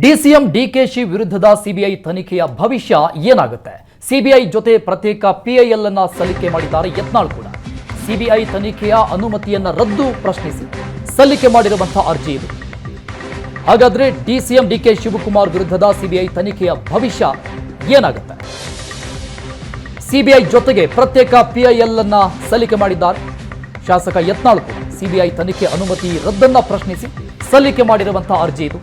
DCM DKShi ವಿರುದ್ಧದ CBI ತನಿಖೆಯ ಭವಿಷ್ಯ ಏನಾಗುತ್ತೆ? ಸಿಬಿಐ ಜೊತೆ ಪ್ರತ್ಯೇಕ ಪಿಐಎಲ್ ಅನ್ನು ಸಲ್ಲಿಕೆ ಮಾಡಿದ್ದಾರೆ ಯತ್ನಾಳ್ ಕೂಡ. ಸಿಬಿಐ ತನಿಖೆಯ ಅನುಮತಿಯನ್ನು ರದ್ದು ಪ್ರಶ್ನಿಸಿ ಸಲ್ಲಿಕೆ ಮಾಡಿರುವಂತಹ ಅರ್ಜಿ ಇದು. ಹಾಗಾದ್ರೆ ಡಿಸಿಎಂ ಡಿಕೆ ಶಿವಕುಮಾರ್ ವಿರುದ್ಧದ ಸಿಬಿಐ ತನಿಖೆಯ ಭವಿಷ್ಯ ಏನಾಗುತ್ತೆ? ಸಿಬಿಐ ಜೊತೆಗೆ ಪ್ರತ್ಯೇಕ ಪಿಐಎಲ್ ಅನ್ನು ಸಲ್ಲಿಕೆ ಮಾಡಿದ್ದಾರೆ ಶಾಸಕ ಯತ್ನಾಳ್ ಕೂಡ. ಸಿಬಿಐ ತನಿಖೆ ಅನುಮತಿ ರದ್ದನ್ನ ಪ್ರಶ್ನಿಸಿ ಸಲ್ಲಿಕೆ ಮಾಡಿರುವಂತಹ ಅರ್ಜಿ ಇದು.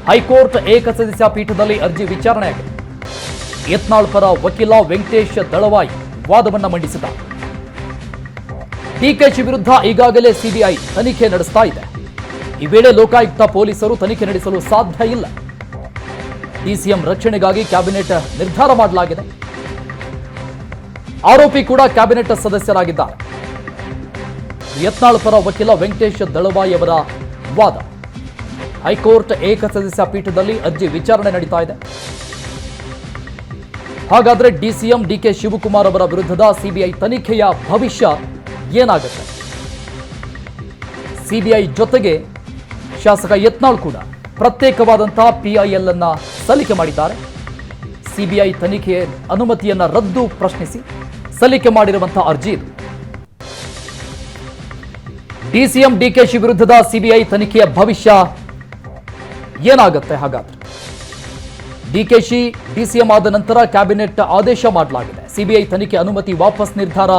ಹೈಕೋರ್ಟ್ ಏಕಸದಸ್ಯ ಪೀಠದಲ್ಲಿ ಅರ್ಜಿ ವಿಚಾರಣೆಯಾಗಿದೆ. ಯತ್ನಾಳ್ ಪರ ವಕೀಲ ವೆಂಕಟೇಶ್ ದಳವಾಯಿ ವಾದವನ್ನು ಮಂಡಿಸಿದ್ದಾರೆ. ಡಿಕೆಶಿ ವಿರುದ್ಧ ಈಗಾಗಲೇ ಸಿಬಿಐ ತನಿಖೆ ನಡೆಸ್ತಾ ಇದೆ. ಈ ವೇಳೆ ಲೋಕಾಯುಕ್ತ ಪೊಲೀಸರು ತನಿಖೆ ನಡೆಸಲು ಸಾಧ್ಯ ಇಲ್ಲ. ಡಿಸಿಎಂ ರಕ್ಷಣೆಗಾಗಿ ಕ್ಯಾಬಿನೆಟ್ ನಿರ್ಧಾರ ಮಾಡಲಾಗಿದೆ. ಆರೋಪಿ ಕೂಡ ಕ್ಯಾಬಿನೆಟ್ ಸದಸ್ಯರಾಗಿದ್ದಾರೆ. ಯತ್ನಾಳ್ ಪರ ವಕೀಲ ವೆಂಕಟೇಶ್ ದಳವಾಯಿ ಅವರ ವಾದ. ಹೈಕೋರ್ಟ್ ಏಕಸದಸ್ಯ ಪೀಠದಲ್ಲಿ ಅರ್ಜಿ ವಿಚಾರಣೆ ನಡೀತಾ ಇದೆ. ಹಾಗಾದ್ರೆ ಡಿಸಿಎಂ ಡಿಕೆ ಶಿವಕುಮಾರ್ ಅವರ ವಿರುದ್ಧದ ಸಿಬಿಐ ತನಿಖೆಯ ಭವಿಷ್ಯ ಏನಾಗುತ್ತೆ? ಸಿಬಿಐ ಜೊತೆಗೆ ಶಾಸಕ ಯತ್ನಾಳ್ ಕೂಡ ಪ್ರತ್ಯೇಕವಾದಂತಹ ಪಿಐಎಲ್ ಅನ್ನ ಸಲ್ಲಿಕೆ ಮಾಡಿದ್ದಾರೆ. ಸಿಬಿಐ ತನಿಖೆಯ ಅನುಮತಿಯನ್ನ ರದ್ದು ಪ್ರಶ್ನಿಸಿ ಸಲ್ಲಿಕೆ ಮಾಡಿರುವಂತಹ ಅರ್ಜಿ ಇದು. ಡಿಸಿಎಂ ಡಿಕೆಶಿ ವಿರುದ್ಧದ ಸಿಬಿಐ ತನಿಖೆಯ ಭವಿಷ್ಯ ಏನಾಗುತ್ತೆ? ಹಾಗಾದ್ರೆ ಡಿಕೆಶಿ ಡಿಸಿಎಂ ಆದ ನಂತರ ಕ್ಯಾಬಿನೆಟ್ ಆದೇಶ ಮಾಡಲಾಗಿದೆ. ಸಿಬಿಐ ತನಿಖೆ ಅನುಮತಿ ವಾಪಸ್ ನಿರ್ಧಾರ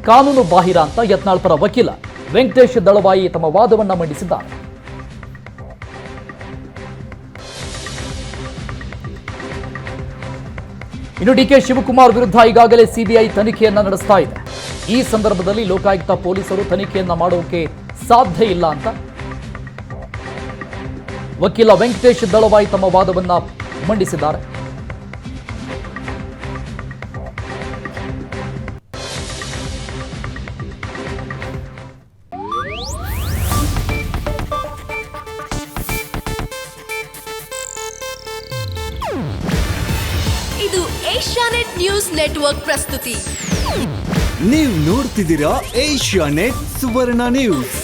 ಕಾನೂನು ಬಾಹಿರ ಅಂತ ಯತ್ನಾಳ್ ಪರ ವಕೀಲ ವೆಂಕಟೇಶ್ ದಳವಾಯಿ ತಮ್ಮ ವಾದವನ್ನ ಮಂಡಿಸಿದ್ದಾರೆ. ಇನ್ನು ಡಿಕೆ ಶಿವಕುಮಾರ್ ವಿರುದ್ಧ ಈಗಾಗಲೇ ಸಿಬಿಐ ತನಿಖೆಯನ್ನ ನಡೆಸ್ತಾ ಇದೆ. ಈ ಸಂದರ್ಭದಲ್ಲಿ ಲೋಕಾಯುಕ್ತ ಪೊಲೀಸರು ತನಿಖೆಯನ್ನ ಮಾಡೋಕೆ ಸಾಧ್ಯ ಇಲ್ಲ ಅಂತ ವಕೀಲ ವೆಂಕಟೇಶ್ ದಳವಾಯಿ ತಮ್ಮ ವಾದವನ್ನ ಮಂಡಿಸಿದ್ದಾರೆ. ಇದು ಏಷ್ಯಾನೆಟ್ ನ್ಯೂಸ್ ನೆಟ್ವರ್ಕ್ ಪ್ರಸ್ತುತಿ. ನೀವು ನೋಡ್ತಿದ್ದೀರಾ ಏಷ್ಯಾನೆಟ್ ಸುವರ್ಣ ನ್ಯೂಸ್.